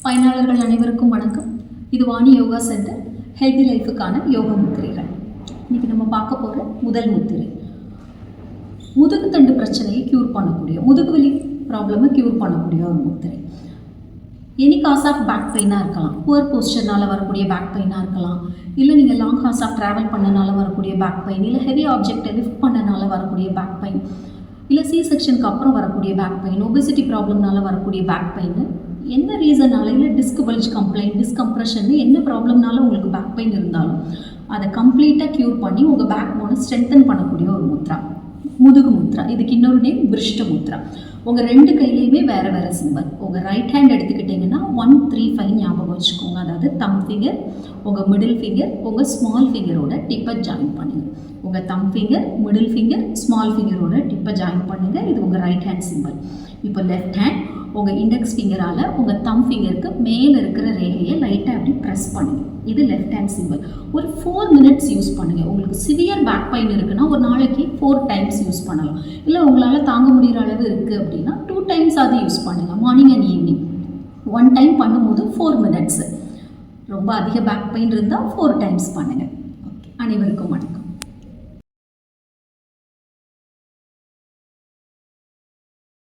பயனாளர்கள் அனைவருக்கும் வணக்கம். இது வாணி யோகா சென்டர் ஹெல்தி லைஃபுக்கான யோகா முத்திரைகள். இன்றைக்கி நம்ம பார்க்க போகிற முதல் முத்திரை முதுகு தண்டு பிரச்சனையை க்யூர் பண்ணக்கூடிய, முதுகு வலி ப்ராப்ளமை க்யூர் பண்ணக்கூடிய ஒரு முத்திரை. எனி காஸ் ஆஃப் பேக் பெயினாக இருக்கலாம், புவர் போஸ்டர்னால் வரக்கூடிய பேக் பெயினாக இருக்கலாம், இல்லை நீங்கள் லாங் ஹார்ஸ் ஆஃப் ட்ராவல் பண்ணனால வரக்கூடிய பேக் பெயின், இல்லை ஹெவி ஆப்ஜெக்டை லிஃப்ட் பண்ணனால வரக்கூடிய பேக் பெயின், இல்லை சி செக்ஷனுக்கு அப்புறம் வரக்கூடிய பேக் பெயின், ஒபெசிட்டி ப்ராப்ளம்னால வரக்கூடிய பேக் பெயின், என்ன ரீசனால, இல்லை டிஸ்க் பல்ஜ் கம்ப்ளைண்ட், டிஸ்கம்ப்ரெஷன், என்ன ப்ராப்ளம்னால உங்களுக்கு பேக் பெயின் இருந்தாலும் அதை கம்ப்ளீட்டாக க்யூர் பண்ணி உங்கள் பேக் போனை ஸ்ட்ரென்தன் பண்ணக்கூடிய ஒரு முத்ரா முதுகு முத்ரா. இதுக்கு இன்னொரு நேம் விருஷ்ட முத்ரா. உங்கள் ரெண்டு கையிலையுமே வேறு வேறு சிம்பல். உங்கள் ரைட் ஹேண்ட் எடுத்துக்கிட்டிங்கன்னா 1 3 5 ஞாபகம் வச்சுக்கோங்க. அதாவது தம் ஃபிங்கர், உங்கள் மிடில் ஃபிங்கர், உங்கள் ஸ்மால் ஃபிங்கரோட டிப்பை ஜாயின் பண்ணுங்கள். உங்கள் thumb finger, middle finger, small ஃபிங்கரோட டிப்பை ஜாயின் பண்ணுங்கள். இது உங்கள் ரைட் ஹேண்ட் சிம்பல். இப்போ லெஃப்ட் ஹேண்ட் உங்கள் இண்டெக்ஸ் ஃபிங்கரால் உங்கள் தம் ஃபிங்கருக்கு மேலே இருக்கிற ரேகையை லைட்டாக அப்படி ப்ரெஸ் பண்ணுங்கள். இது லெஃப்ட் ஹேண்ட் சிம்பிள். ஒரு 4 minutes யூஸ் பண்ணுங்கள். உங்களுக்கு சிவியர் பேக் பெயின் இருக்குன்னா ஒரு நாளைக்கு 4 times யூஸ் பண்ணலாம். இல்லை உங்களால் தாங்க முடிகிற அளவு இருக்குது அப்படின்னா 2 times அது யூஸ் பண்ணுங்கள். மார்னிங் அண்ட் ஈவினிங் 1 time பண்ணும்போது 4 minutes. ரொம்ப அதிக பேக் பெயின் இருந்தால் 4 times பண்ணுங்கள். ஓகே, அனைவருக்கும் வணக்கம்.